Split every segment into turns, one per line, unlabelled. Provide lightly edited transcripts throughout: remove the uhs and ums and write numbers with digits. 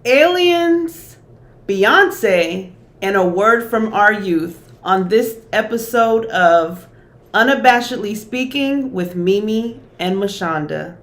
aliens, Beyonce, and a word from our youth on this episode of Unabashedly Speaking with Mimi and Mashonda.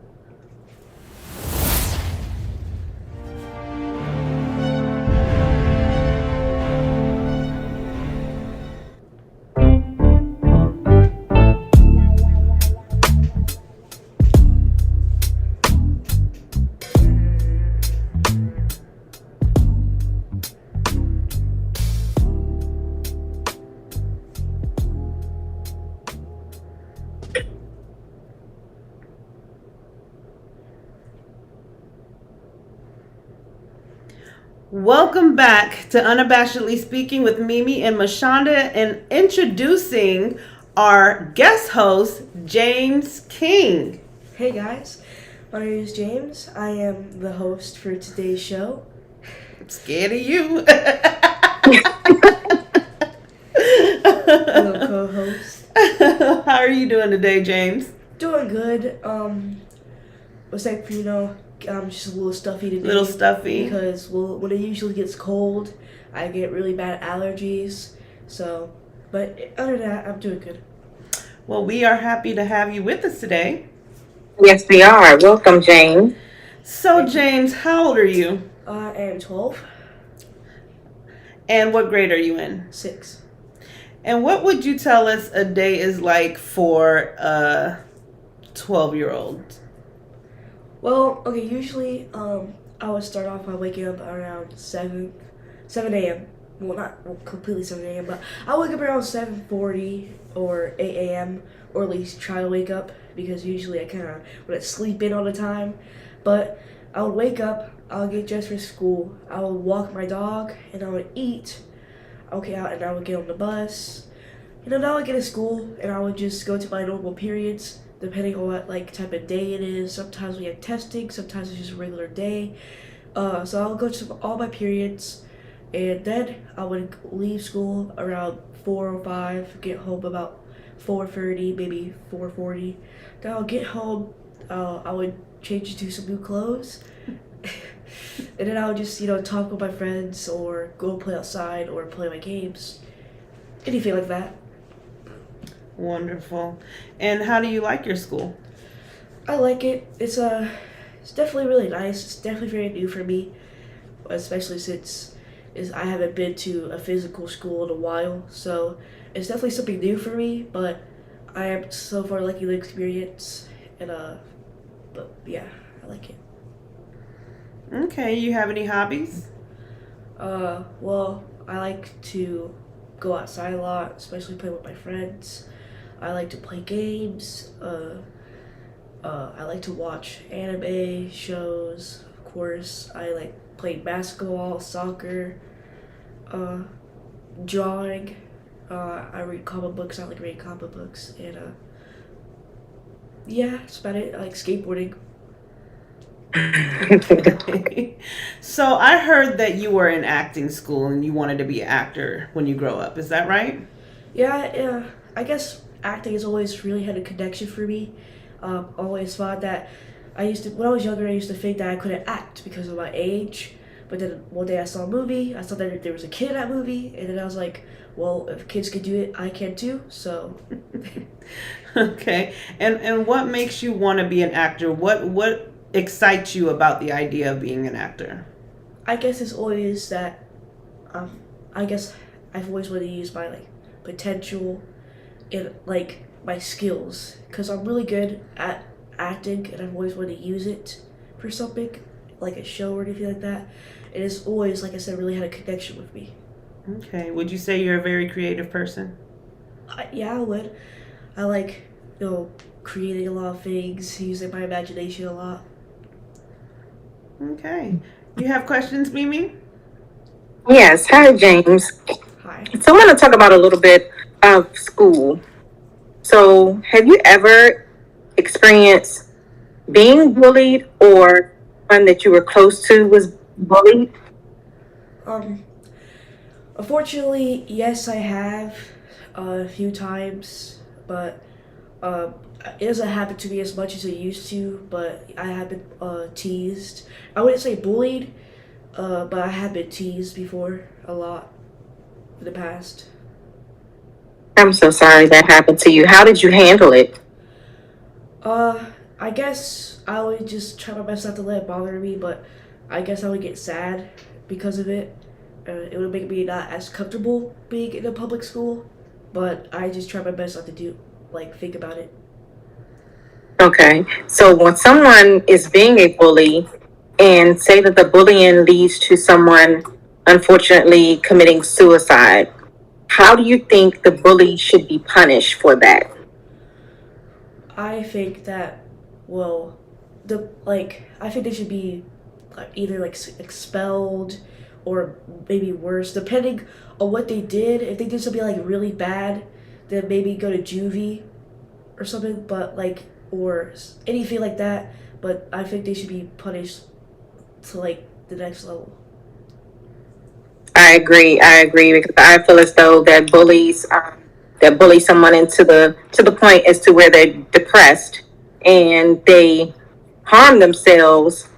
Welcome back to Unabashedly Speaking with Mimi and Mashonda, and introducing our guest host, James King.
Hey guys, my name is James. I am the host for today's show.
I'm scared of you.
Hello, co-host.
How are you doing today, James?
Doing good. Except for, I'm just a little stuffy today.
Little stuffy.
Because when it usually gets cold, I get really bad allergies. So, but other than that, I'm doing good.
Well, we are happy to have you with us today.
Yes, we are. Welcome, James.
So, James, how old are you?
I am 12.
And what grade are you in?
6.
And what would you tell us a day is like for a 12-year-old?
Well, okay, usually I would start off by waking up around 7 a.m. Well, not completely 7 a.m., but I wake up around 7:40 or 8 a.m., or at least try to wake up, because usually I kind of want to sleep in all the time. But I would wake up, I would get dressed for school, I would walk my dog, and I would eat. Okay, and I would get on the bus. Then I would get to school, and I would just go to my normal periods, depending on what type of day it is. Sometimes we have testing, sometimes it's just a regular day. So I'll go to all my periods, and then I would leave school around 4 or 5, get home about 4:30, maybe 4:40. Then I'll get home, I would change into some new clothes, and then I would just, talk with my friends, or go play outside, or play my games. Anything like that.
Wonderful. And how do you like your school?
I like it. It's definitely really nice. It's definitely very new for me, especially since I haven't been to a physical school in a while. So it's definitely something new for me. But I am so far liking the experience, and but yeah, I like it.
Okay. You have any hobbies?
Well, I like to go outside a lot, especially play with my friends. I like to play games. I like to watch anime shows, of course. I like playing basketball, soccer, drawing. I read comic books. I like reading comic books. And, yeah, that's about it. I like skateboarding.
So I heard that you were in acting school and you wanted to be an actor when you grow up. Is that right?
Yeah, I guess acting has always really had a connection for me. Always thought that when I was younger, I used to think that I couldn't act because of my age. But then one day I saw a movie, I saw that there was a kid in that movie, and then I was like, well, if kids can do it, I can too, so.
Okay. And what makes you want to be an actor? What excites you about the idea of being an actor?
I guess it's always that, I guess I've always wanted to use my, potential and, my skills, because I'm really good at acting, and I've always wanted to use it for something, like a show or anything like that, and it's always, like I said, really had a connection with me.
Okay. Would you say you're a very creative person?
Yeah, I would. I like, creating a lot of things, using my imagination a lot.
Okay. You have questions, Mimi?
Yes. Hi, James.
Hi.
So I want to talk about a little bit of school. So have you ever experienced being bullied, or one that you were close to was bullied?
Unfortunately, yes, I have a few times, but it doesn't happen to me as much as it used to. But I have been teased. I wouldn't say bullied, But I have been teased before a lot in the past.
I'm so sorry that happened to you. How did you handle it?
I guess I would just try my best not to let it bother me, but I guess I would get sad because of it. It would make me not as comfortable being in a public school, but I just try my best not to think about it.
Okay. So when someone is being a bully and say that the bullying leads to someone unfortunately committing suicide, how do you think the bully should be punished for that?
I think that, well, I think they should be either expelled or maybe worse, depending on what they did. If they did something really bad, then maybe go to juvie or something, but or anything like that. But I think they should be punished to the next level.
I agree. I agree because I feel as though that bully someone into the point as to where they're depressed and they harm themselves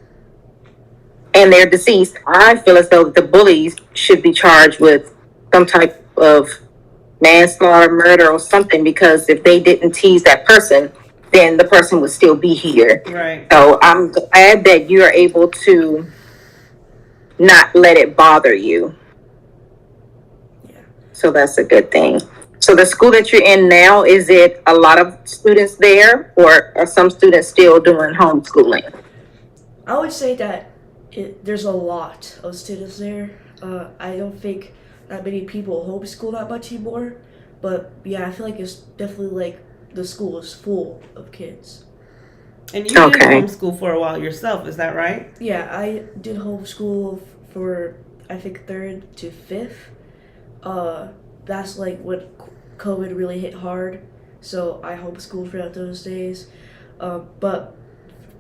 and they're deceased. I feel as though the bullies should be charged with some type of manslaughter, murder, or something because if they didn't tease that person, then the person would still be here.
Right.
So I'm glad that you're able to not let it bother you.
Yeah.
So that's a good thing. So the school that you're in now, is it a lot of students there or are some students still doing homeschooling?
I would say that there's a lot of students there. I don't think that many people homeschool that much anymore. But yeah, I feel like it's definitely the school is full of kids.
And you did
Okay.
homeschool for a while yourself, is that right?
Yeah, I did homeschool for I think third to fifth. That's when COVID really hit hard. So I homeschooled throughout those days. But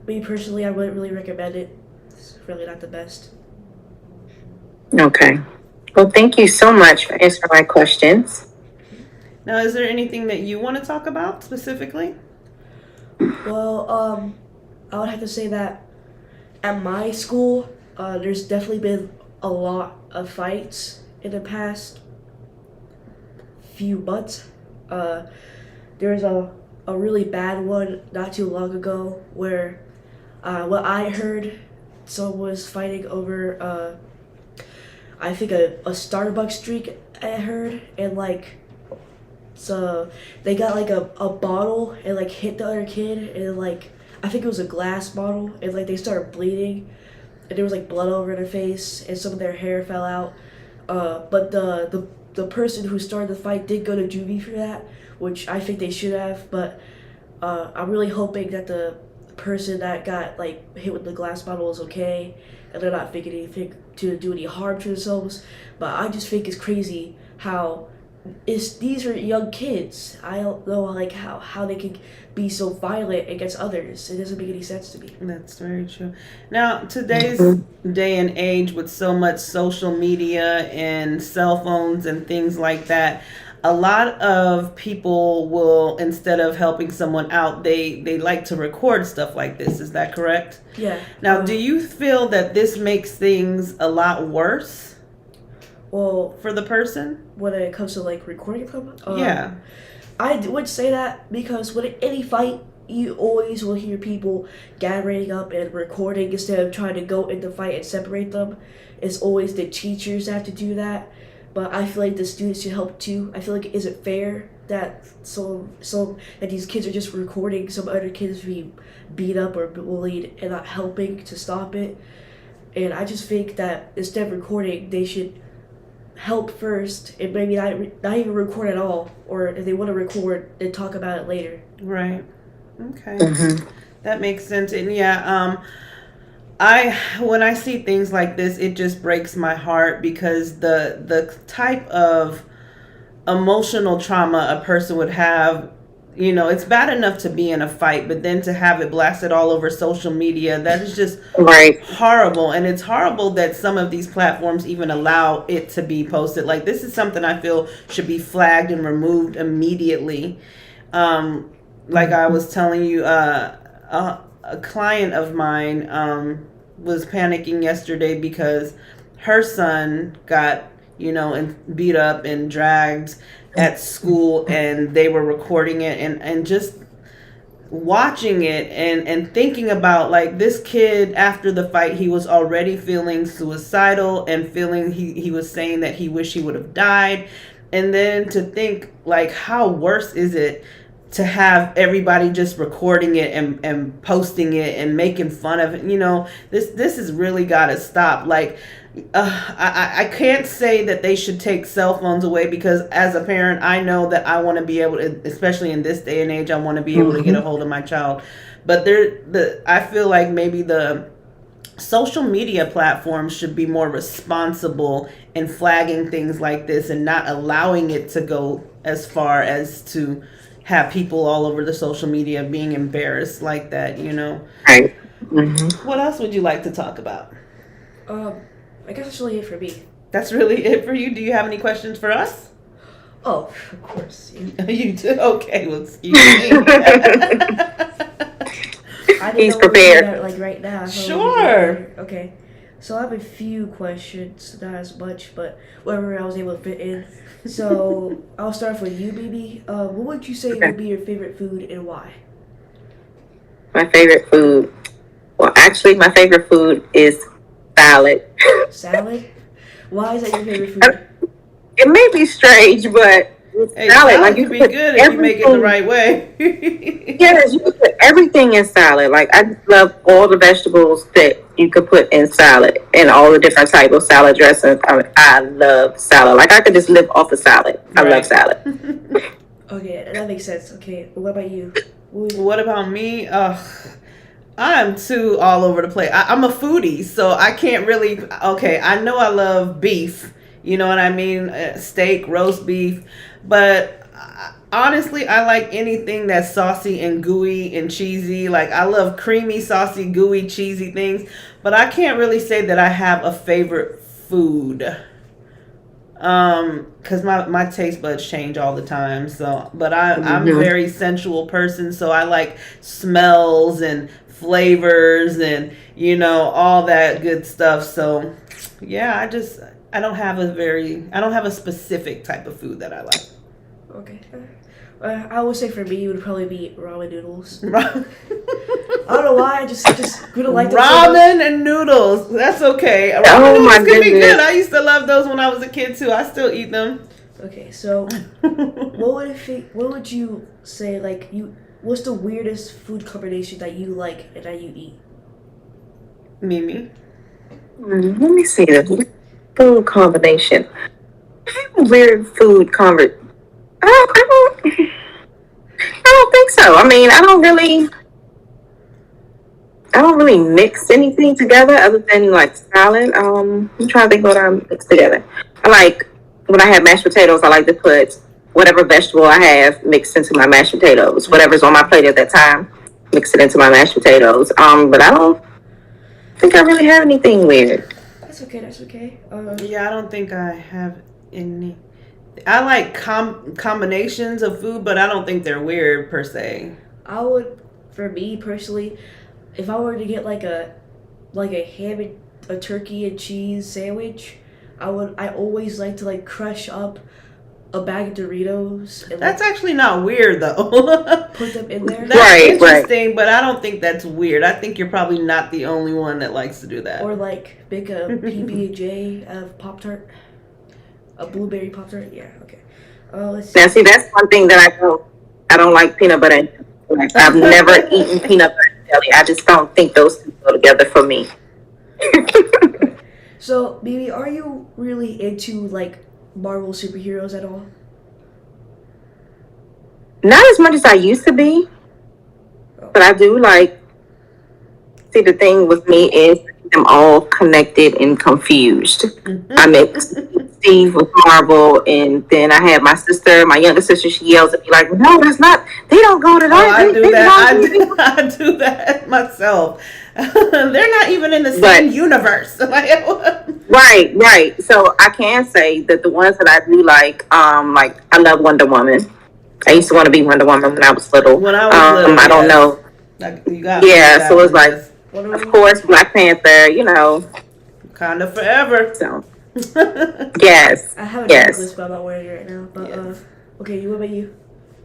me personally, I wouldn't really recommend it. It's really not the best.
Okay. Well, thank you so much for answering my questions.
Now, is there anything that you want to talk about specifically?
Well, I would have to say that at my school, there's definitely been a lot of fights in the past few months. There was a really bad one not too long ago where what I heard someone was fighting over I think a Starbucks drink I heard and so they got a bottle and hit the other kid and I think it was a glass bottle and they started bleeding and there was blood over their face and some of their hair fell out. But the person who started the fight did go to juvie for that, which I think they should have. But I'm really hoping that the person that got hit with the glass bottle is okay and they're not thinking anything to do any harm to themselves. But I just think it's crazy how these are young kids. I don't know how they can be so violent against others. It doesn't make any sense to me.
That's very true. Now, today's day and age with so much social media and cell phones and things like that, a lot of people will, instead of helping someone out, they like to record stuff like this. Is that correct?
Yeah.
Now, do you feel that this makes things a lot worse
Well,
for the person?
when it comes to recording them,
Yeah.
I would say that because with any fight, you always will hear people gathering up and recording instead of trying to go in the fight and separate them. It's always the teachers that have to do that. But I feel like the students should help too. I feel is it fair that that these kids are just recording some other kids being beat up or bullied and not helping to stop it? And I just think that instead of recording, they should help first and maybe not even record at all, or if they want to record, then talk about it later.
Right. Okay.
Mm-hmm.
That makes sense. And yeah, when I see things like this, it just breaks my heart because the type of emotional trauma a person would have, it's bad enough to be in a fight, but then to have it blasted all over social media, that is just
Right.
horrible. And it's horrible that some of these platforms even allow it to be posted. This is something I feel should be flagged and removed immediately. Like I was telling you, a client of mine, was panicking yesterday because her son got, and beat up and dragged at school, and they were recording it, and just watching it and thinking about, like, this kid, after the fight, he was already feeling suicidal and feeling, he was saying that he wished he would have died. And then to think, like, how worse is it to have everybody just recording it and posting it and making fun of it? This has really got to stop. Like, I can't say that they should take cell phones away, because as a parent, I know that I want to be able to, especially in this day and age, I want to be able to get a hold of my child. But I feel like maybe the social media platforms should be more responsible in flagging things like this and not allowing it to go as far as to have people all over the social media being embarrassed like that,
Right.
What else would you like to talk about?
I guess that's really it for me.
That's really it for you? Do you have any questions for us?
Oh, of course. Yeah.
You do? Okay, well, excuse me.
I didn't
He's
know what we
prepared.
did that, like, right now. So
Sure.
Okay. So I have a few questions, not as much, but whatever I was able to fit in. So I'll start off with you, baby. What would you say would be your favorite food and why?
My favorite food. Well, actually, my favorite food is salad.
Salad? Why is that your favorite food?
It may be strange, but
Hey,
salad,
salad
you
can be
put
good if you make it the right way.
Yes, you can put everything in salad. Like, I just love all the vegetables that you could put in salad and all the different types of salad dressings. I love salad. Like, I could just live off of salad. I love salad.
Okay, that makes sense. Okay, what about you?
What about me? I'm too all over the place. I'm a foodie, so I can't really. Okay, I know I love beef. You know what I mean? Steak, roast beef. But honestly, I like anything that's saucy and gooey and cheesy. Like, I love creamy, saucy, gooey, cheesy things. But I can't really say that I have a favorite food. Because my taste buds change all the time. So, but I'm a very sensual person. So I like smells and flavors and, all that good stuff. So, yeah, I don't have a specific type of food that I like.
Okay. I would say for me, it would probably be ramen noodles. I don't know why. I just gonna like them so much.
Ramen and noodles. That's okay. Ramen
Oh
noodles
my
can be
goodness.
good. I used to love those when I was a kid too. I still eat them.
Okay, so what would you say, like, what's the weirdest food combination that you like and that you eat?
Mimi.
Let me see the food combination. Weird food combination. I don't think so. I mean, I don't really mix anything together other than, like, salad. I'm trying to think what I mix together. I like, when I have mashed potatoes, I like to put whatever vegetable I have mixed into my mashed potatoes. Whatever's on my plate at that time, mix it into my mashed potatoes. But I don't think I really have anything weird.
That's okay.
Yeah, I don't think I have any. I like combinations of food, but I don't think they're weird per se.
I would, for me personally, if I were to get like a ham and a turkey and cheese sandwich, I always like to, like, crush up a bag of Doritos and,
That's
like,
actually not weird though.
put them in there.
That's
Right.
interesting, but I don't think that's weird. I think you're probably not the only one that likes to do that.
Or, like, make a PB&J of Pop-Tart. A blueberry Pop-Tart? Yeah, okay. Let's see.
Now, see, that's one thing that I don't like peanut butter and jelly. Like, I've never eaten peanut butter and jelly. I just don't think those two go together for me.
So, Mimi, are you really into, like, Marvel superheroes at all?
Not as much as I used to be, but I do like. See, the thing with me is I'm all connected and confused. I mix Steve with Marvel, and then I have my sister, my younger sister. She yells at me like, "No, that's not. They don't go to that."
I
They
do that.
belong to
I do that myself. They're not even in the same universe.
Right. So I can say that the ones that I do like I love Wonder Woman. I used to want to be Wonder Woman when I was little.
When I was little,
I don't
yes.
know.
You got
Yeah, so it's like,
Wonder
Of
Woman.
course, Black Panther. You know,
Kinda forever.
so yes,
I have a necklace,
yes.
but I'm not wearing it right now. But
Yes.
okay, what about you?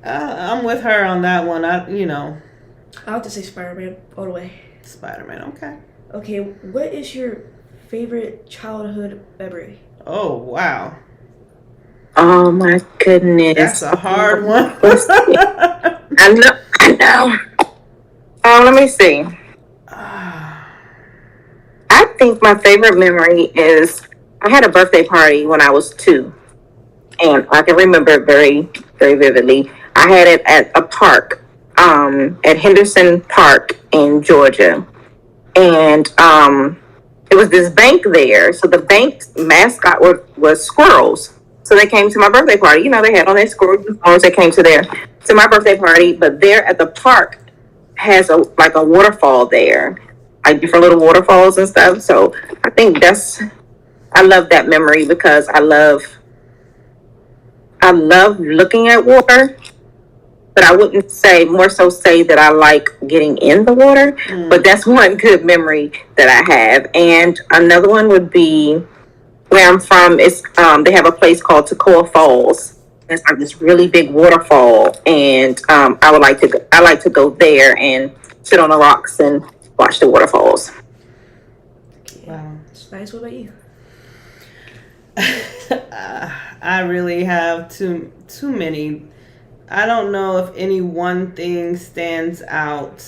I'm with her on that one.
I have to say Spider-Man all the way.
Spider-Man. Okay.
Okay, what is your favorite childhood memory?
Oh wow,
Oh my
that's
goodness.
a hard one.
Let's see. I know. I know. Let me see.
Ah,
I think my favorite memory is I had a birthday party when I was 2, and I can remember it very, very vividly. I had it at a park, at Henderson Park in Georgia, and it was this bank there. So the bank's mascot was squirrels. So they came to my birthday party. You know, they had on their squirrel uniforms. They came to my birthday party, but there at the park has a waterfall there, like different little waterfalls and stuff. So I think I love that memory because I love looking at water, but I wouldn't say that I like getting in the water. But that's one good memory that I have. And another one would be where I'm from. It's they have a place called Toccoa Falls. It's like this really big waterfall, and I like to go there and sit on the rocks and watch the waterfalls.
Okay,
wow.
it's nice. What about you?
I really have too many. I don't know if any one thing stands out.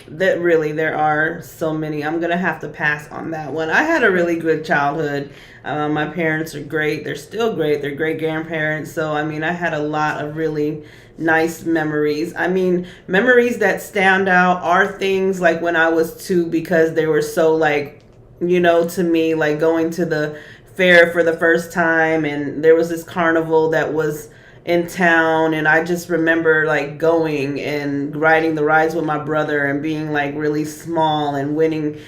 That really there are so many. I'm gonna have to pass on that one. I had a really good childhood. My parents are great. They're still great. They're great grandparents. So I mean, I had a lot of really nice memories. I mean, memories that stand out are things like when I was 2 because they were so like, to me, like going to the fair for the first time, and there was this carnival that was in town, and I just remember like going and riding the rides with my brother and being like really small and winning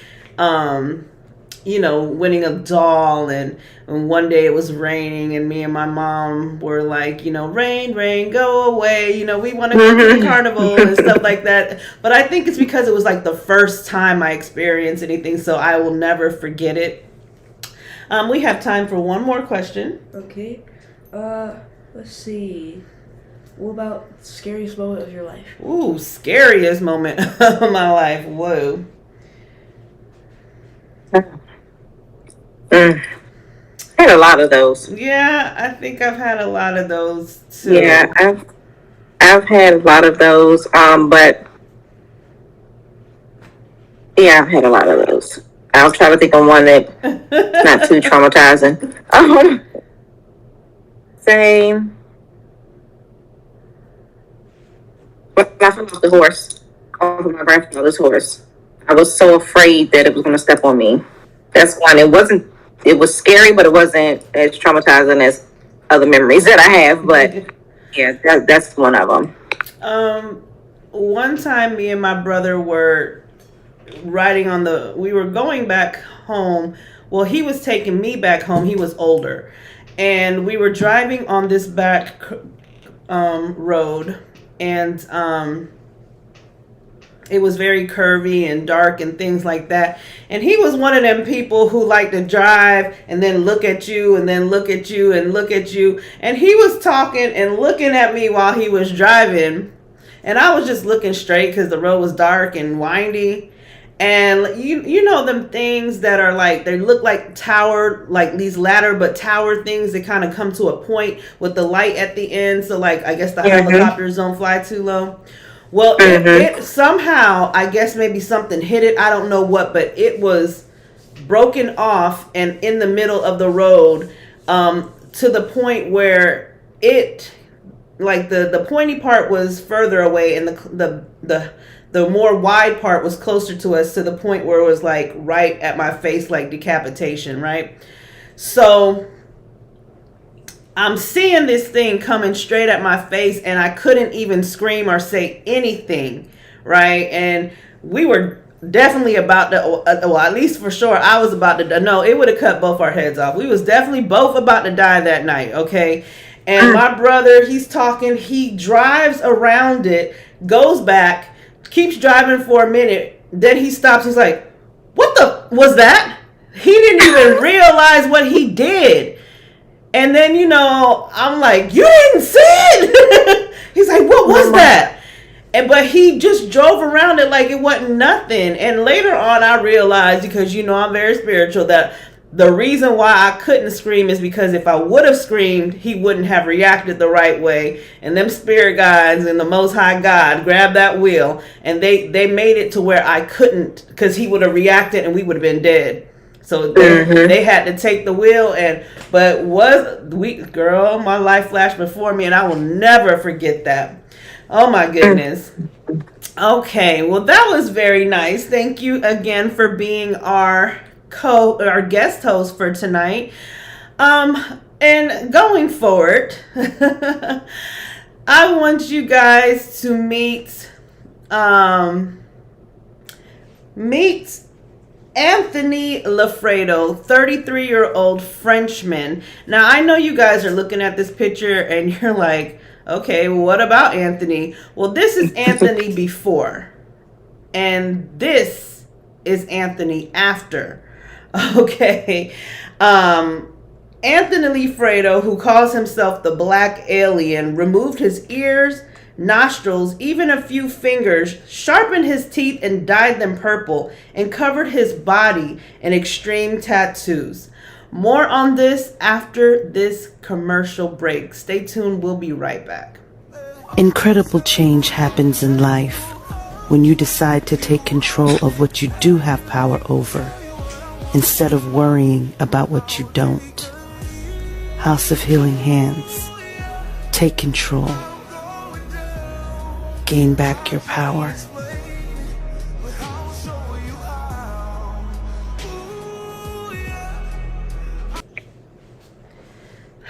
winning a doll, and one day it was raining and me and my mom were like, rain, rain, go away, we want to go to the carnival and stuff like that. But I think it's because it was like the first time I experienced anything, so I will never forget it. We have time for one more question.
Okay. Let's see. What about scariest moment of your life?
Ooh, scariest moment of my life. Whoa.
I had a lot of those.
Yeah, I think I've had a lot of those too.
Yeah, I've had a lot of those. But yeah, I've had a lot of those. I'll try to think of one that's not too traumatizing. Say when I fell off the horse, off of my grandfather's horse. I was so afraid that it was going to step on me. That's one. It was scary, but it wasn't as traumatizing as other memories that I have. But yeah, that's one of them.
One time me and my brother were we were going back home. Well, he was taking me back home. He was older. And we were driving on this back road, and it was very curvy and dark and things like that. And he was one of them people who like to drive and then look at you and then look at you and look at you. And he was talking and looking at me while he was driving. And I was just looking straight because the road was dark and windy. And you know them things that are like, they look like tower, like these ladder but tower things that kind of come to a point with the light at the end, so like I guess the helicopters don't fly too low. Well, it somehow, I guess maybe something hit it, I don't know what, but it was broken off and in the middle of the road, to the point where it, like the pointy part was further away and the more wide part was closer to us, to the point where it was like right at my face, like decapitation, right? So I'm seeing this thing coming straight at my face, and I couldn't even scream or say anything, right? And we were definitely about to, well, at least for sure, I was about to, no, it would have cut both our heads off. We was definitely both about to die that night, okay? And my brother, he's talking, he drives around it, goes back, keeps driving for a minute. Then he stops. He's like, what the was that? He didn't even realize what he did. And then, I'm like, you didn't see it? He's like, what was that? But he just drove around it like it wasn't nothing. And later on, I realized, because, I'm very spiritual, that the reason why I couldn't scream is because if I would have screamed, he wouldn't have reacted the right way. And them spirit guides and the Most High God grabbed that wheel, and they made it to where I couldn't, because he would have reacted and we would have been dead. So they had to take the wheel, girl, my life flashed before me, and I will never forget that. Oh my goodness. Okay, well, that was very nice. Thank you again for being our guest host for tonight. And going forward, I want you guys to meet Anthony Lafredo, 33-year-old Frenchman. Now, I know you guys are looking at this picture and you're like, okay, what about Anthony? Well, this is Anthony before, and this is Anthony after. Okay. Anthony Lafredo, who calls himself the Black Alien, removed his ears, nostrils, even a few fingers, sharpened his teeth and dyed them purple, and covered his body in extreme tattoos. More on this after this commercial break. Stay tuned. We'll be right back.
Incredible change happens in life when you decide to take control of what you do have power over, instead of worrying about what you don't. House of Healing Hands. Take control. Gain back your power.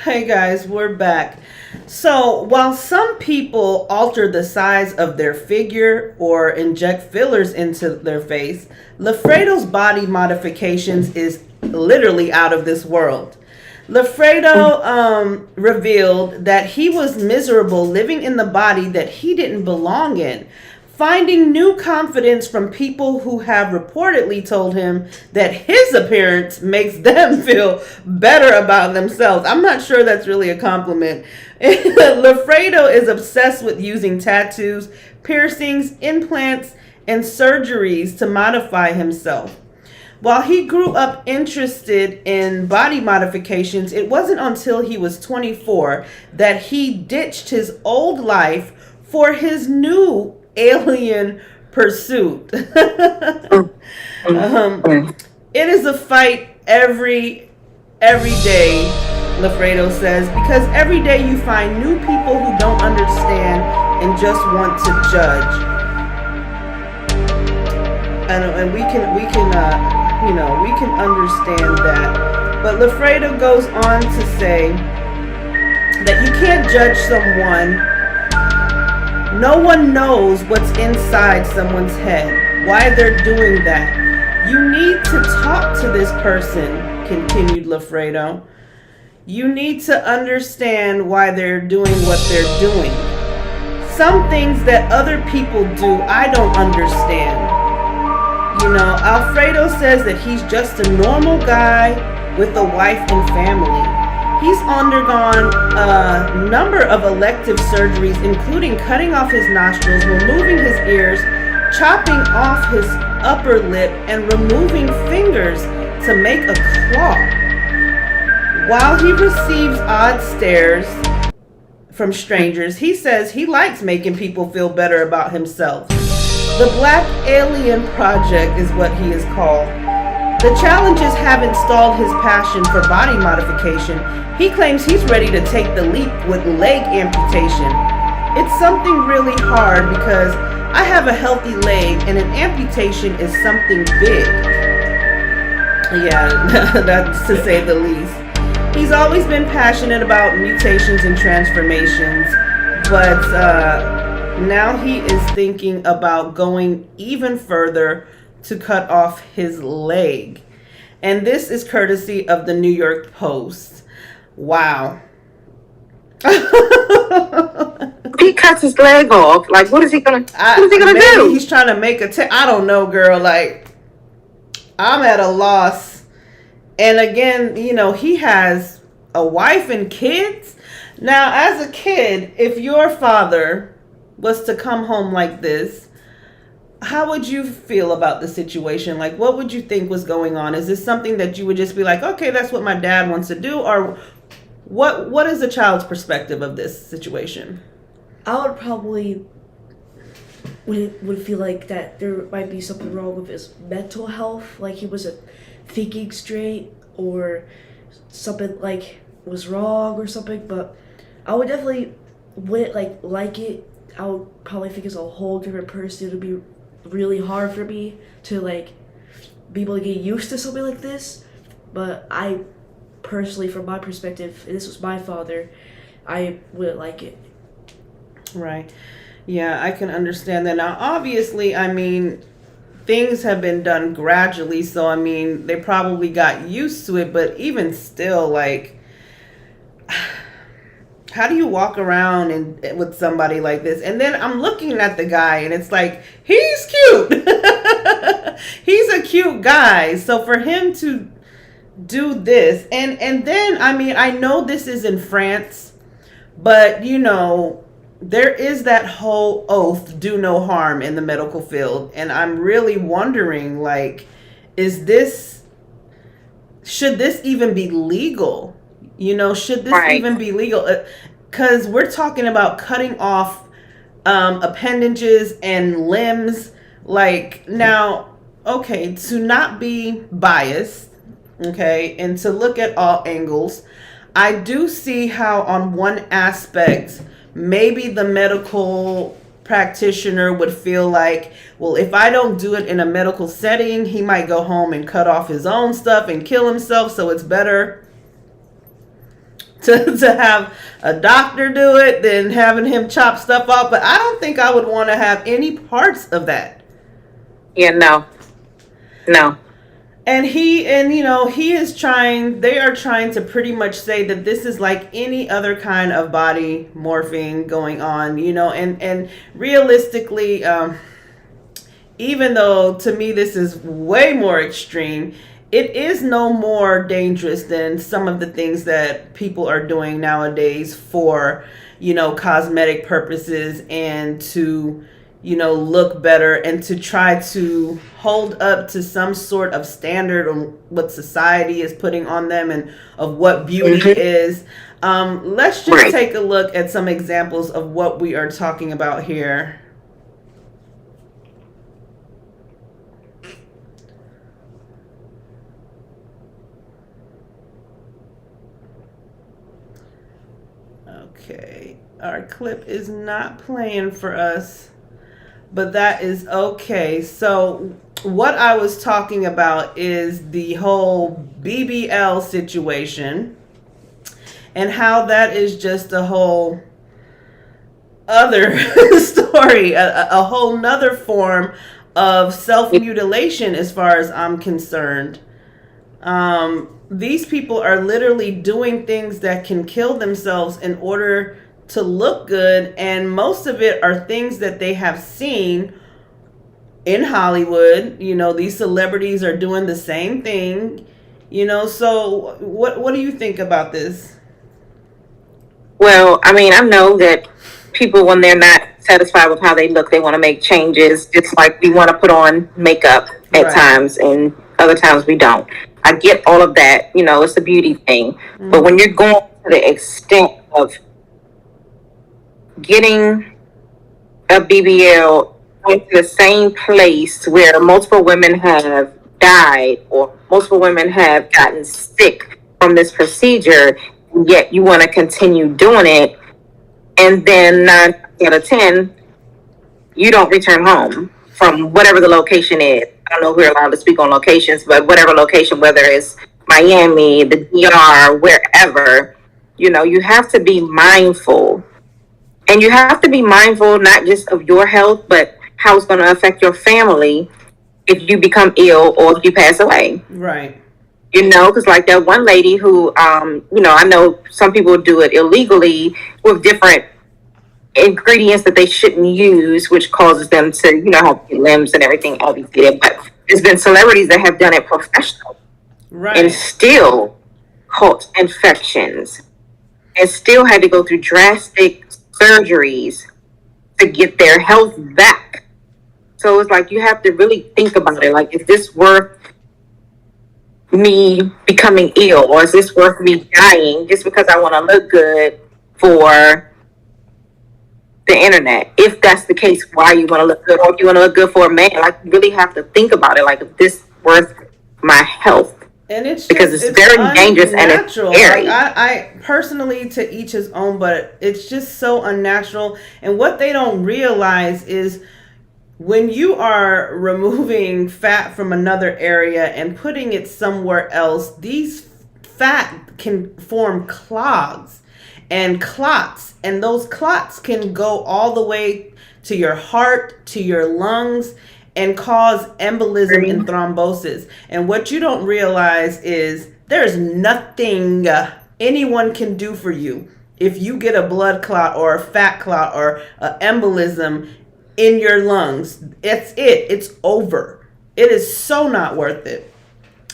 Hey guys, we're back. So while some people alter the size of their figure or inject fillers into their face, Lafredo's body modifications is literally out of this world. Lafredo revealed that he was miserable living in the body that he didn't belong in, finding new confidence from people who have reportedly told him that his appearance makes them feel better about themselves. I'm not sure that's really a compliment. Lafredo is obsessed with using tattoos, piercings, implants, and surgeries to modify himself. While he grew up interested in body modifications, it wasn't until he was 24 that he ditched his old life for his new alien pursuit. It is a fight every day, Lafredo says, because every day you find new people who don't understand and just want to judge. And we can understand that. But Lafredo goes on to say that you can't judge someone. No one knows what's inside someone's head, why they're doing that. You need to talk to this person, continued Lafredo. You need to understand why they're doing what they're doing. Some things that other people do, I don't understand. Alfredo says that he's just a normal guy with a wife and family. He's undergone a number of elective surgeries, including cutting off his nostrils, removing his ears, chopping off his upper lip, and removing fingers to make a claw. While he receives odd stares from strangers, he says he likes making people feel better about himself. The Black Alien Project is what he is called. The challenges haven't stalled his passion for body modification. He claims he's ready to take the leap with leg amputation. It's something really hard because I have a healthy leg and an amputation is something big. Yeah, that's to say the least. He's always been passionate about mutations and transformations, but now he is thinking about going even further to cut off his leg. And this is courtesy of the New York Post. Wow.
If he cuts his leg off, like, what is he gonna
Maybe
do?
he's trying to make I don't know, girl. Like, I'm at a loss. And again, he has a wife and kids. Now, as a kid, if your father was to come home like this, how would you feel about the situation? Like, what would you think was going on? Is this something that you would just be like, okay, that's what my dad wants to do? Or what is a child's perspective of this situation?
I would probably would feel like that there might be something wrong with his mental health, like he wasn't thinking straight or something like was wrong or something. But I would definitely wouldn't like it. I would probably think it's a whole different person. It would be really hard for me to be able to get used to something like this. But I personally, from my perspective, and this was my father, I wouldn't like it.
Right. Yeah, I can understand that. Now, obviously, I mean, things have been done gradually, so I mean, they probably got used to it, but even still, like, how do you walk around with somebody like this? And then I'm looking at the guy, and it's like, he's cute. He's a cute guy. So for him to do this, and then, I mean, I know this is in France, but, there is that whole oath, do no harm, in the medical field. And I'm really wondering, like, should this even be legal? Should this even be legal? Because we're talking about cutting off appendages and limbs. Like, now, okay, to not be biased, okay, and to look at all angles, I do see how on one aspect, maybe the medical practitioner would feel like, well, if I don't do it in a medical setting, he might go home and cut off his own stuff and kill himself. So it's better to have a doctor do it than having him chop stuff off. But I don't think I would want to have any parts of that.
Yeah, no.
And they are trying to pretty much say that this is like any other kind of body morphing going on, and realistically, even though to me this is way more extreme, it is no more dangerous than some of the things that people are doing nowadays for, cosmetic purposes and to, look better and to try to hold up to some sort of standard on what society is putting on them and of what beauty is. Let's just take a look at some examples of what we are talking about here. Okay, our clip is not playing for us, but that is okay. So what I was talking about is the whole BBL situation and how that is just a whole other story, a whole nother form of self-mutilation as far as I'm concerned. These people are literally doing things that can kill themselves in order to look good, and most of it are things that they have seen in Hollywood. These celebrities are doing the same thing, so what do you think about this?
Well, I mean, I know that people, when they're not satisfied with how they look, they want to make changes, just like we want to put on makeup at times, and other times we don't. I get all of that, it's a beauty thing. But when you're going to the extent of getting a BBL into the same place where multiple women have died or multiple women have gotten sick from this procedure, yet you want to continue doing it, and then 9 out of 10, you don't return home from whatever the location is. I don't know if we're allowed to speak on locations, but whatever location, whether it's Miami, the DR, wherever, you have to be mindful. And you have to be mindful not just of your health, but how it's going to affect your family if you become ill or if you pass away.
Right.
Because like that one lady who, I know some people do it illegally with different ingredients that they shouldn't use, which causes them to, have limbs and everything amputated. But there's been celebrities that have done it professionally and
Right.
still caught infections and still had to go through drastic surgeries to get their health back. So it's like you have to really think about it. Like, is this worth me becoming ill, or is this worth me dying just because I want to look good for the internet? If that's the case, why you want to look good, or if you want to look good for a man, like, you really have to think about it. Like, is this worth my health?
And it's
Because
just,
it's very dangerous and it's
unnatural.
scary.
Like I personally, to each his own, but it's just so unnatural. And what they don't realize is when you are removing fat from another area and putting it somewhere else, these fat can form clogs and clots, and those clots can go all the way to your heart, to your lungs, and cause embolism and thrombosis. And what you don't realize is there's nothing anyone can do for you if you get a blood clot or a fat clot or an embolism in your lungs. It's over. It is so not worth it.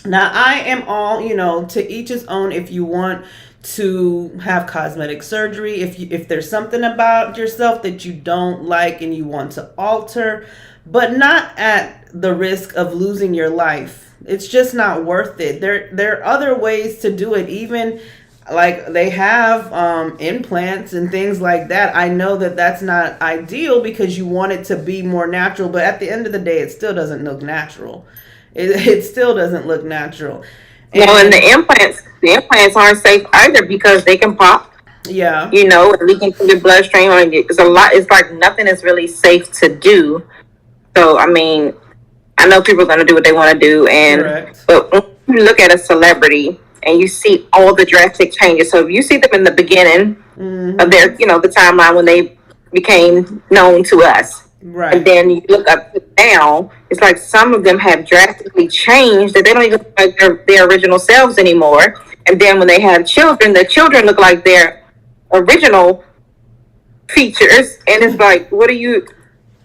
Now, I am all, to each his own. If you want to have cosmetic surgery, if there's something about yourself that you don't like and you want to alter, but not at the risk of losing your life. It's just not worth it. There are other ways to do it. Even like they have implants and things like that. I know that that's not ideal because you want it to be more natural, but at the end of the day, it still doesn't look natural. It still doesn't look natural.
And the implants aren't safe either because they can pop.
Yeah.
And leak into your bloodstream. It's a lot. It's like nothing is really safe to do. So, I mean, I know people are going to do what they want to do.
Correct.
But when you look at a celebrity and you see all the drastic changes. So if you see them in the beginning of their, the timeline when they became known to us.
Right.
And then you look up to now, it's like some of them have drastically changed that they don't even look like their original selves anymore. And then when they have children, the children look like their original features. And it's like,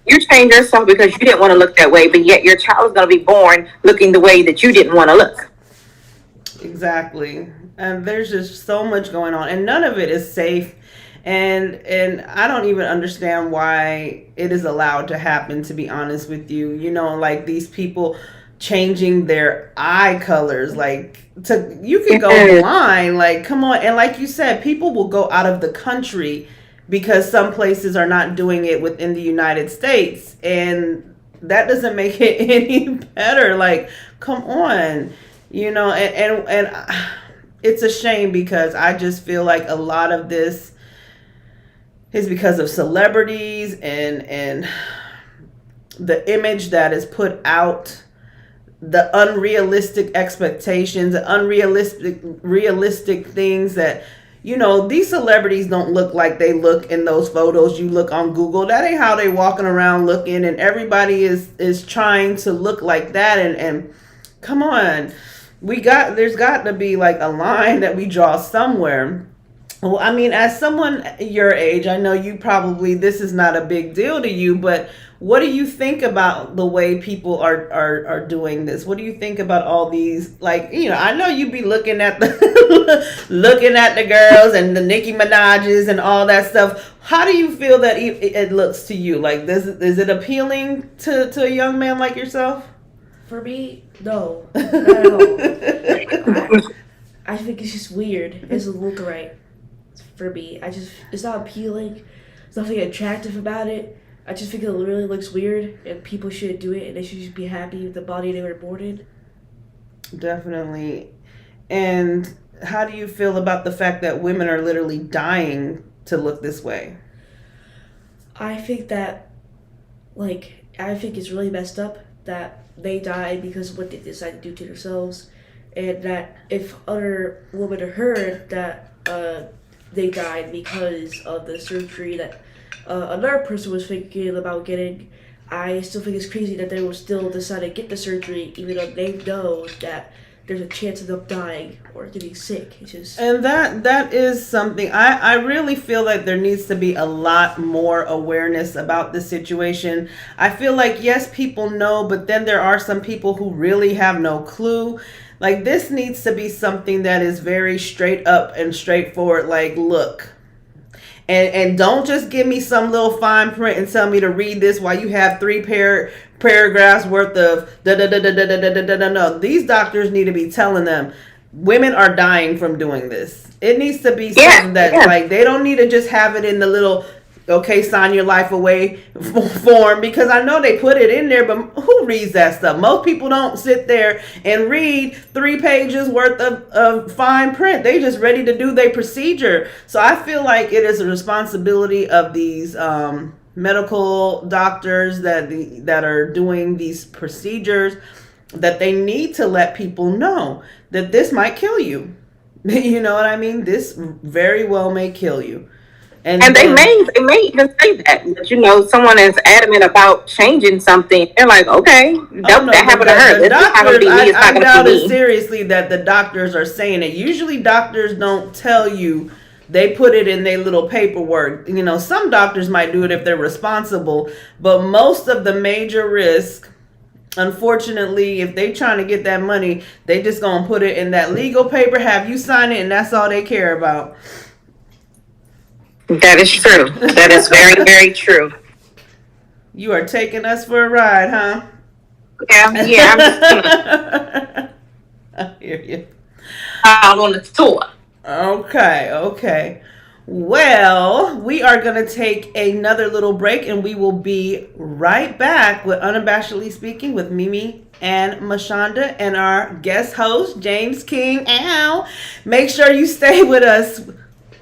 you change yourself because you didn't want to look that way, but yet your child is going to be born looking the way that you didn't want to look.
Exactly. And there's just so much going on, and none of it is safe. And I don't even understand why it is allowed to happen, to be honest with you. Like these people changing their eye colors, you can go blind, like, come on. And like you said, people will go out of the country because some places are not doing it within the United States, and that doesn't make it any better. Like, come on, and it's a shame because I just feel like a lot of this is because of celebrities and the image that is put out, the unrealistic expectations, the unrealistic things that, these celebrities don't look like they look in those photos you look on Google. That ain't how they walking around looking, and everybody is trying to look like that. And come on, there's got to be like a line that we draw somewhere. Well, I mean, as someone your age, I know you probably, this is not a big deal to you, but what do you think about the way people are doing this? What do you think about all these, I know you be looking at the girls and the Nicki Minaj's and all that stuff. How do you feel that it looks to you? Like, is it appealing to a young man like yourself?
For me, no, not at all. I think it's just weird. It doesn't look right for me. It's not appealing. There's nothing attractive about it. I just think it really looks weird, and people shouldn't do it, and they should just be happy with the body they were born in.
Definitely. And how do you feel about the fact that women are literally dying to look this way?
I think that, I think it's really messed up that they die because of what they decide to do to themselves, and that if other women heard that they died because of the surgery that another person was thinking about getting, I still think it's crazy that they will still decide to get the surgery even though they know that there's a chance of them dying or getting sick. It's just
And that is something I really feel like there needs to be a lot more awareness about this situation. I feel like, yes, people know, but then there are some people who really have no clue. Like, this needs to be something that is very straight up and straightforward. Like, look, and don't just give me some little fine print and tell me to read this while you have three paragraphs worth of da da da da da da da da da. No, these doctors need to be telling them women are dying from doing this. It needs to be something that like they don't need to just have it in the little okay, sign your life away form, because I know they put it in there, but who reads that stuff? Most people don't sit there and read 3 pages worth of fine print. They just ready to do their procedure. So I feel like it is a responsibility of these medical doctors that are doing these procedures, that they need to let people know that this might kill you. You know what I mean? This very well may kill you.
And they may even say that, you know, someone is adamant about changing something. They're like, okay, that happened to her. It's not going to be me. It's not going to be me.
Seriously that the doctors are saying it. Usually doctors don't tell you. They put it in their little paperwork. You know, some doctors might do it if they're responsible, but most of the major risk, unfortunately, if they trying to get that money, they just going to put it in that legal paper, have you sign it, and that's all they care about.
That is true. That is very, very true.
You are taking us for a ride, huh?
Yeah.
I hear you.
I'm on the tour.
Okay. Well, we are going to take another little break, and we will be right back with Unabashedly Speaking with Mimi and Mashonda and our guest host, James King. Ow. Make sure you stay with us.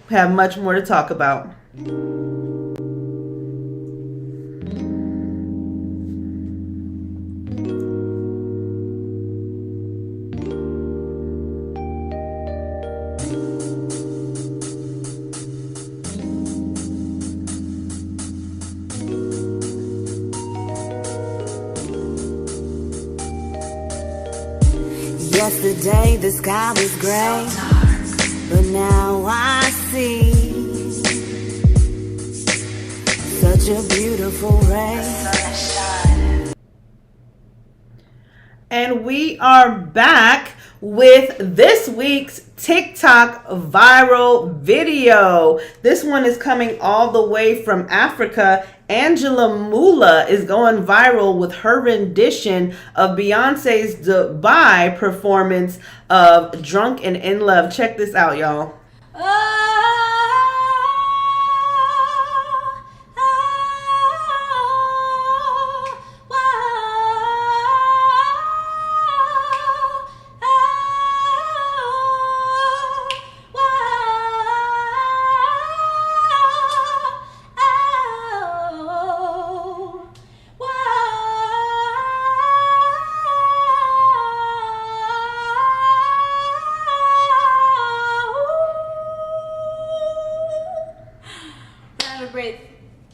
We have much more to talk about.
Yesterday the sky was gray, but now I see such a beautiful ray.
And we are back with this week's TikTok viral video. This one is coming all the way from Africa. Angela Mula is going viral with her rendition of Beyonce's Dubai performance of Drunk and in Love. Check this out, y'all.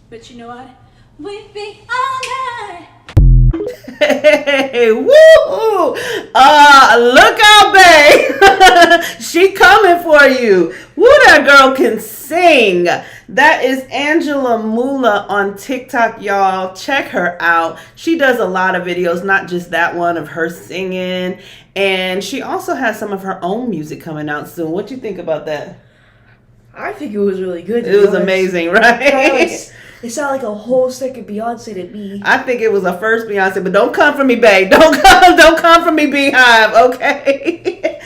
But you know what? We'd be all night.
Hey, woo! Look out, babe. She coming for you. Woo, that girl can sing. That is Angela Mula on TikTok, y'all. Check her out. She does a lot of videos, not just that one of her singing. And she also has some of her own music coming out soon. What you think about that?
I think it was really good.
It was amazing, right?
It sounded like a whole second Beyonce to me.
I think it was a first Beyonce, but don't come for me, babe. Don't come for me, Beehive, okay?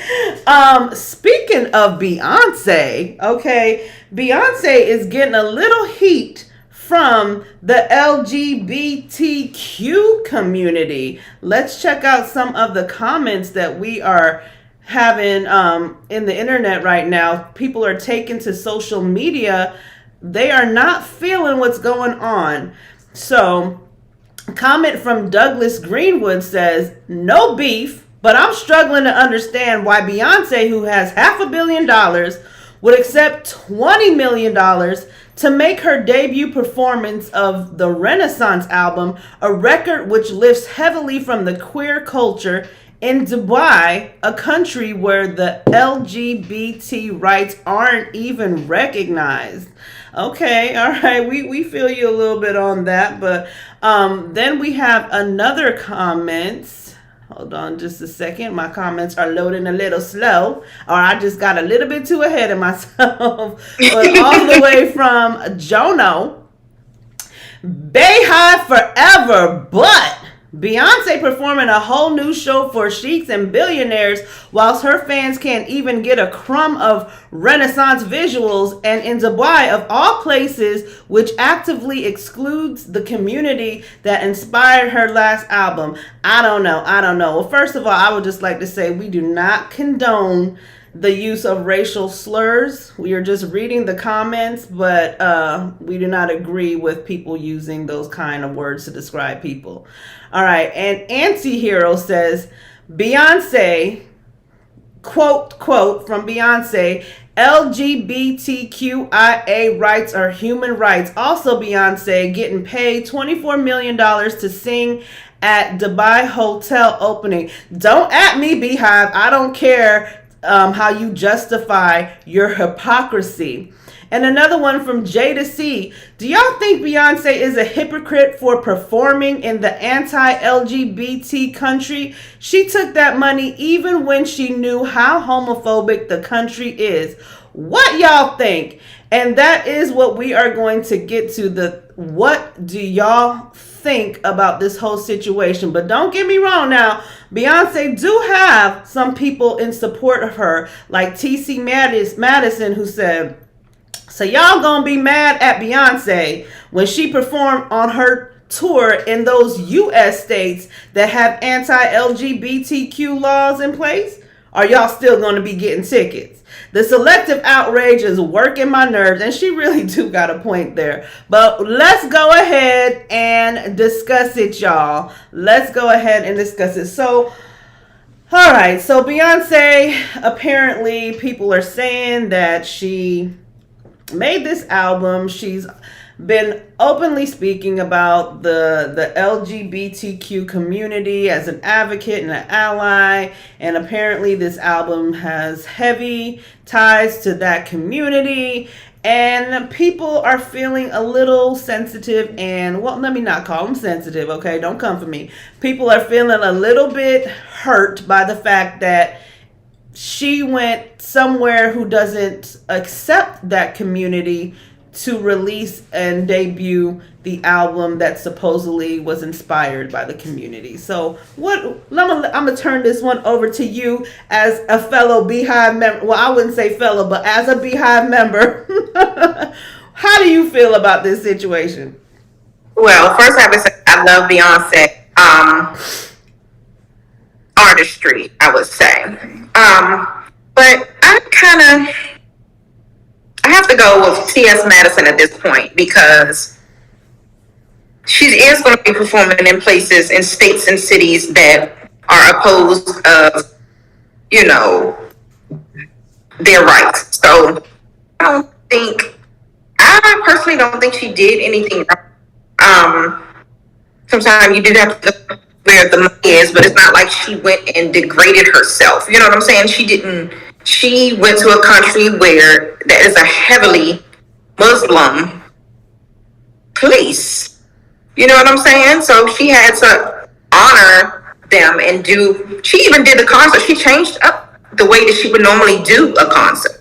Speaking of Beyonce, okay, Beyonce is getting a little heat from the LGBTQ community. Let's check out some of the comments that we are having in the internet right now. People are taking to social media. They are not feeling what's going on. So, comment from Douglas Greenwood says, no beef, but I'm struggling to understand why Beyonce, who has $500 million, would accept $20 million to make her debut performance of the Renaissance album, a record which lifts heavily from the queer culture in Dubai, a country where the LGBT rights aren't even recognized. Okay, all right, we feel you a little bit on that, but then we have another comment. Hold on just a second. My comments are loading a little slow, or I just got a little bit too ahead of myself. But all the way from Jono, Bayhive forever, but Beyonce performing a whole new show for sheiks and billionaires whilst her fans can't even get a crumb of Renaissance visuals, and in Dubai of all places, which actively excludes the community that inspired her last album. I don't know. Well, first of all, I would just like to say we do not condone the use of racial slurs. We are just reading the comments, but we do not agree with people using those kind of words to describe people. All right, and Antihero says, Beyonce, quote from Beyonce, LGBTQIA rights are human rights. Also, Beyonce getting paid $24 million to sing at Dubai hotel opening. Don't at me, Beehive. I don't care how you justify your hypocrisy. And another one from J to C. Do y'all think Beyonce is a hypocrite for performing in the anti-LGBT country? She took that money even when she knew how homophobic the country is. What y'all think? And that is what we are going to get to. What do y'all think about this whole situation? But don't get me wrong now. Beyonce do have some people in support of her, like TC Madison, who said, so y'all gonna be mad at Beyonce when she performed on her tour in those U.S. states that have anti-LGBTQ laws in place? Are y'all still gonna be getting tickets? The selective outrage is working my nerves, and she really do got a point there. But let's go ahead and discuss it, y'all. Let's go ahead and discuss it. So, all right. So Beyonce, apparently people are saying that she made this album. She's been openly speaking about the LGBTQ community as an advocate and an ally, and apparently this album has heavy ties to that community, and people are feeling a little sensitive, and well, let me not call them sensitive, okay? Don't come for me. People are feeling a little bit hurt by the fact that she went somewhere who doesn't accept that community to release and debut the album that supposedly was inspired by the community. So I'm gonna turn this one over to you as a fellow Beehive member. Well, I wouldn't say fellow, but as a Beehive member, how do you feel about this situation?
Well, first I would say I love Beyonce artistry, I would say. But I have to go with T.S. Madison at this point, because she is going to be performing in places, in states and cities that are opposed of, their rights. So I personally don't think she did anything wrong. Sometimes you do have to know where the money is, but it's not like she went and degraded herself. You know what I'm saying? She went to a country where that is a heavily Muslim place. You know what I'm saying? So she had to honor them and she even did the concert. She changed up the way that she would normally do a concert.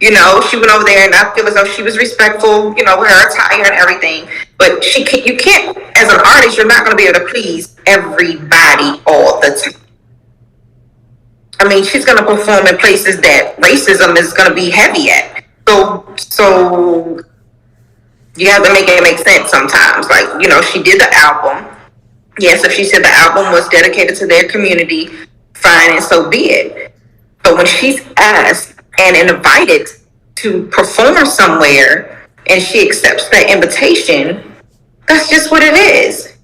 She went over there, and I feel as though she was respectful, with her attire and everything. But you can't, as an artist, you're not going to be able to please everybody all the time. I mean, she's going to perform in places that racism is going to be heavy at. So you have to make it make sense sometimes. Like, she did the album. Yes, if she said the album was dedicated to their community, fine, and so be it. But when she's asked and invited to perform somewhere and she accepts that invitation, that's just what it is.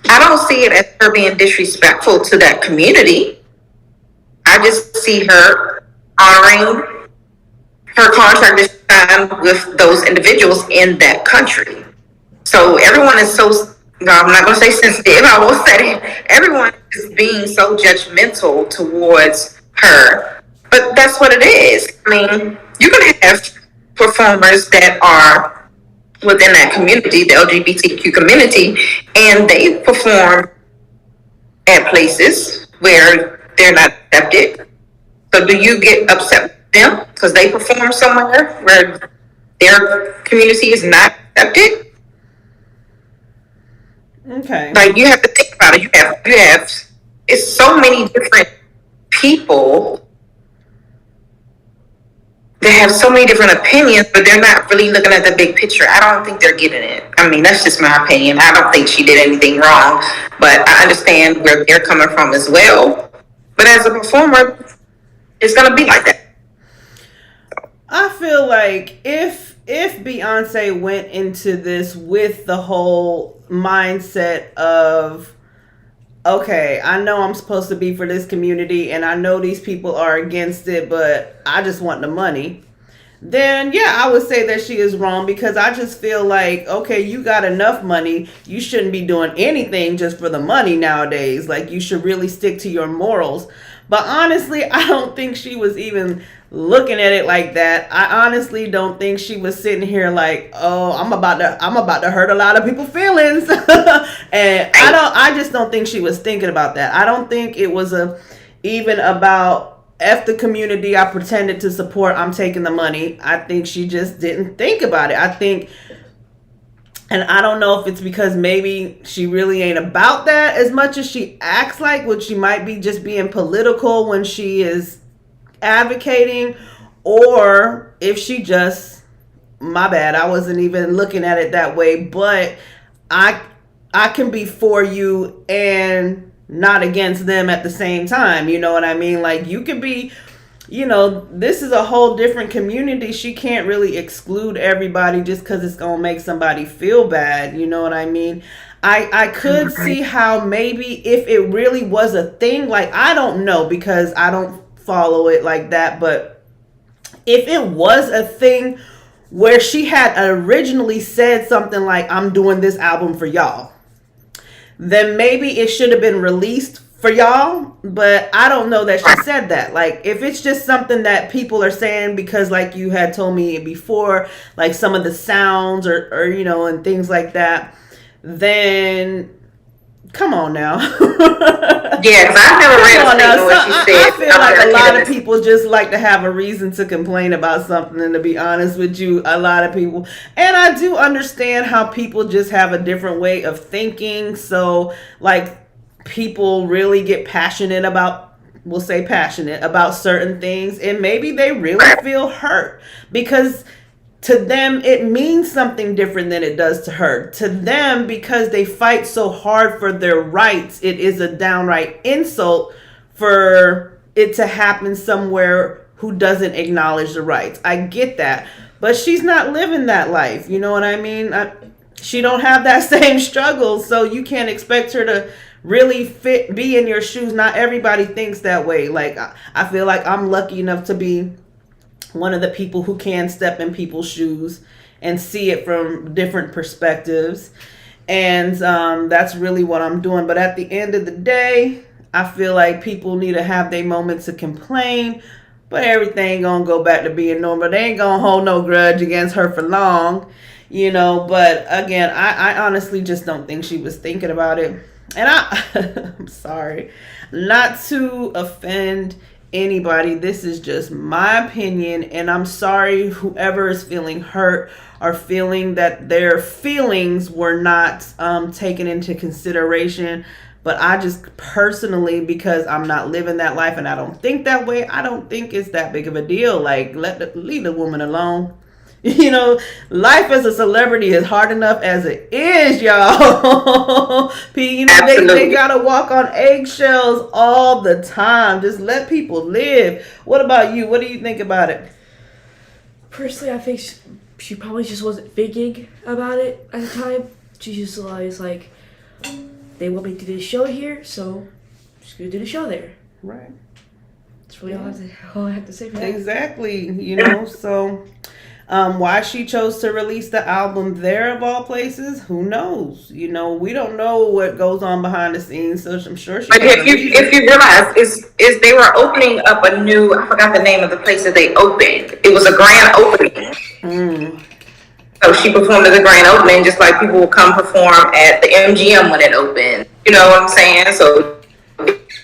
I don't see it as her being disrespectful to that community. I just see her honoring her contract that she signed with those individuals in that country. So everyone is so no, I'm not going to say sensitive. I will say everyone is being so judgmental towards her. But that's what it is. I mean, you can have performers that are within that community, the LGBTQ community, and they perform at places where they're not accepted. So do you get upset with them because they perform somewhere where their community is not accepted?
Okay.
Like, you have to think about it. You have it's so many different people that have so many different opinions, but they're not really looking at the big picture. I don't think they're getting it. I mean, that's just my opinion. I don't think she did anything wrong, but I understand where they're coming from as well. But as a performer, it's gonna be like that.
I feel like if Beyonce went into this with the whole mindset of, okay, I know I'm supposed to be for this community and I know these people are against it, but I just want the money, then yeah, I would say that she is wrong, because I just feel like, okay, you got enough money. You shouldn't be doing anything just for the money nowadays. Like, you should really stick to your morals. But honestly, I don't think she was even looking at it like that. I honestly don't think she was sitting here like, oh, I'm about to hurt a lot of people's feelings. And I just don't think she was thinking about that. I don't think it was even about F the community I pretended to support, I'm taking the money. I think she just didn't think about it. I think, and I don't know if it's because maybe she really ain't about that as much as she acts like, which she might be just being political when she is advocating, or if she just, my bad, I wasn't even looking at it that way, but I can be for you and not against them at the same time. You know what I mean? Like, you could be, this is a whole different community. She can't really exclude everybody just because it's gonna make somebody feel bad. You know what I mean? I could see how maybe if it really was a thing, like, I don't know because I don't follow it like that, but if it was a thing where she had originally said something like, I'm doing this album for y'all, then maybe it should have been released for y'all. But I don't know that she said that. Like, if it's just something that people are saying because, like you had told me before, like some of the sounds or and things like that, then come on now.
Yeah, because I've never read a statement what she said.
I feel like a lot of people just like to have a reason to complain about something, and to be honest with you, a lot of people, and I do understand how people just have a different way of thinking. So, like, people really get passionate about, we'll say passionate about certain things, and maybe they really feel hurt because to them it means something different than it does to her. To them, because they fight so hard for their rights, it is a downright insult for it to happen somewhere who doesn't acknowledge the rights. I get that, but she's not living that life. You know what I mean? She don't have that same struggle, so you can't expect her to really be in your shoes. Not everybody thinks that way. Like, I feel like I'm lucky enough to be one of the people who can step in people's shoes and see it from different perspectives. And that's really what I'm doing. But at the end of the day, I feel like people need to have their moments to complain, but everything gonna go back to being normal. They ain't gonna hold no grudge against her for long, but again, I honestly just don't think she was thinking about it. And I'm sorry, not to offend anybody, this is just my opinion, and I'm sorry whoever is feeling hurt or feeling that their feelings were not taken into consideration. But I just personally, because I'm not living that life and I don't think that way, I don't think it's that big of a deal. Like, leave the woman alone. Life as a celebrity is hard enough as it is, y'all. They gotta walk on eggshells all the time. Just let people live. What about you? What do you think about it?
Personally, I think she probably just wasn't thinking about it at the time. She just was like, they want me to do the show here, so I'm just gonna do the show there.
Right.
That's really all I have to say for that.
Exactly. So Why she chose to release the album there of all places, who knows? You know, we don't know what goes on behind the scenes, so I'm sure she.
But if you realize, is they were opening up a new, I forgot the name of the place that they opened. It was a grand opening. So she performed at the grand opening, just like people will come perform at the MGM when it opened. You know what I'm saying? So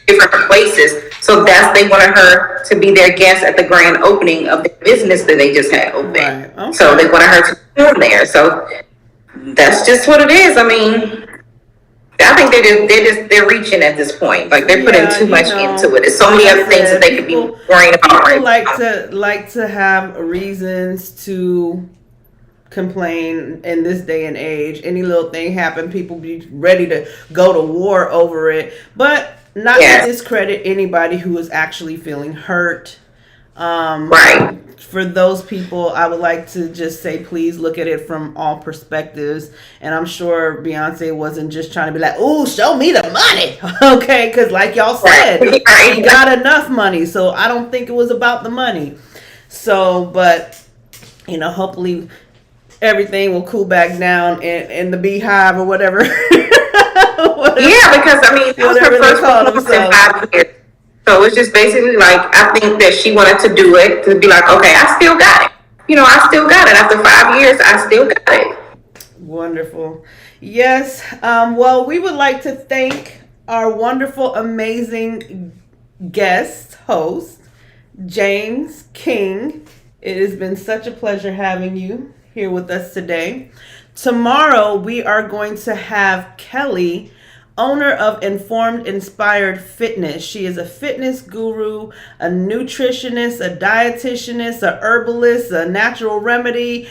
different places. So they wanted her to be their guest at the grand opening of the business that they just had open.
Right. Okay.
So they wanted her to perform there. So that's just what it is. I mean, I think they're reaching at this point. Like they're putting too much into it. There's so many other things that they could be worrying about.
People like to have reasons to complain in this day and age. Any little thing happen, people be ready to go to war over it, but not to discredit anybody who is actually feeling hurt.
Right.
For those people, I would like to just say, please look at it from all perspectives. And I'm sure Beyonce wasn't just trying to be like, "Ooh, show me the money," okay? Because like y'all said, she got enough money, so I don't think it was about the money. So, but you know, hopefully everything will cool back down in the beehive or whatever.
Yeah, because I mean, that was her first performance in 5 years. So it's just basically like, I think that she wanted to do it to be like, okay, I still got it. You know, I still got it. After 5 years, I still got it.
Wonderful. Yes. Well, we would like to thank our wonderful, amazing guest host, James King. It has been such a pleasure having you here with us today. Tomorrow, we are going to have Kelly, owner of Informed Inspired Fitness. She is a fitness guru, a nutritionist, a dietitianist, a herbalist, a natural remedy.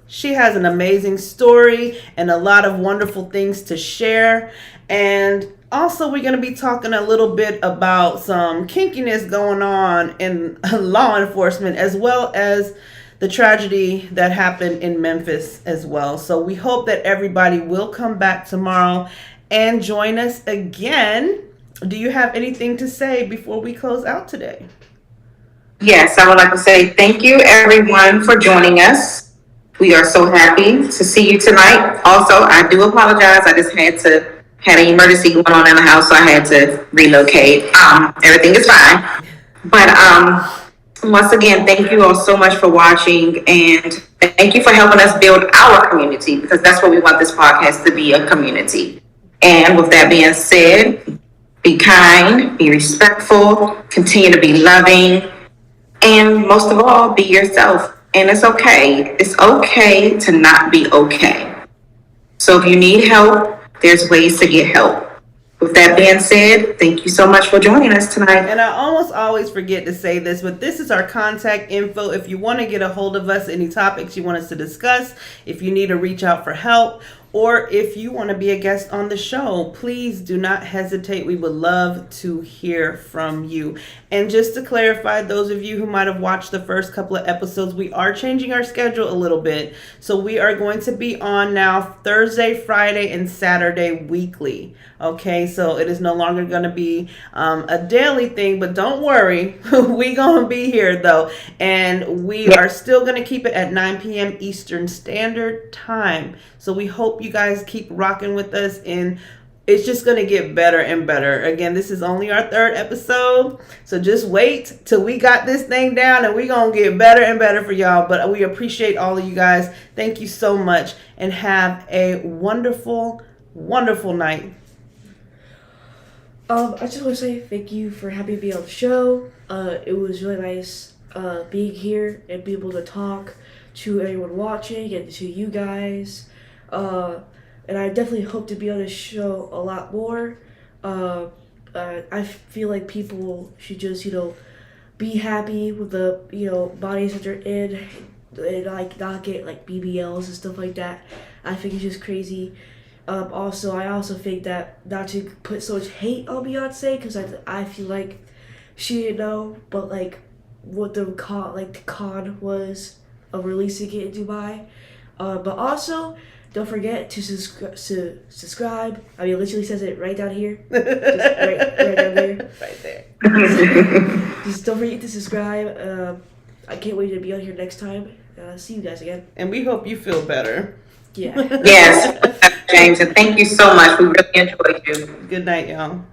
She has an amazing story and a lot of wonderful things to share. And also, we're going to be talking a little bit about some kinkiness going on in law enforcement, as well as the tragedy that happened in Memphis as well. So we hope that everybody will come back tomorrow and join us again. Do you have anything to say before we close out today?
Yes, I would like to say thank you, everyone, for joining us. We are so happy to see you tonight. Also, I do apologize. I just had an emergency going on in the house, so I had to relocate. Everything is fine. But once again, thank you all so much for watching, and thank you for helping us build our community, because that's what we want this podcast to be, a community. And with that being said, be kind, be respectful, continue to be loving, and most of all, be yourself. And it's okay. It's okay to not be okay. So if you need help, there's ways to get help. With that being said, thank you so much for joining us tonight.
And I almost always forget to say this, but this is our contact info. If you want to get a hold of us, any topics you want us to discuss, if you need to reach out for help, or if you want to be a guest on the show, please do not hesitate. We would love to hear from you. And just to clarify, those of you who might have watched the first couple of episodes, we are changing our schedule a little bit. So we are going to be on now Thursday, Friday, and Saturday weekly. Okay, so it is no longer going to be a daily thing, but don't worry. We're going to be here, though. And we are still going to keep it at 9 p.m. Eastern Standard Time. So we hope you guys keep rocking with us, and it's just going to get better and better. Again, this is only our 3rd episode, so just wait till we got this thing down, and we're going to get better and better for y'all. But we appreciate all of you guys. Thank you so much, and have a wonderful, wonderful night.
I just want to say thank you for having me on the show. It was really nice being here and being able to talk to everyone watching and to you guys. And I definitely hope to be on this show a lot more. I feel like people should just, be happy with the, bodies that they're in, and not get BBLs and stuff like that. I think it's just crazy. I also think that not to put so much hate on Beyonce, because I feel like she didn't know, but what the con was of releasing it in Dubai. But also, don't forget to subscribe. I mean, it literally says it right down here. Just right down there.
Right there.
Just don't forget to subscribe. I can't wait to be on here next time. see you guys again.
And we hope you feel better.
Yeah.
Yes, James, and thank you so much. We really enjoyed you.
Good night, y'all.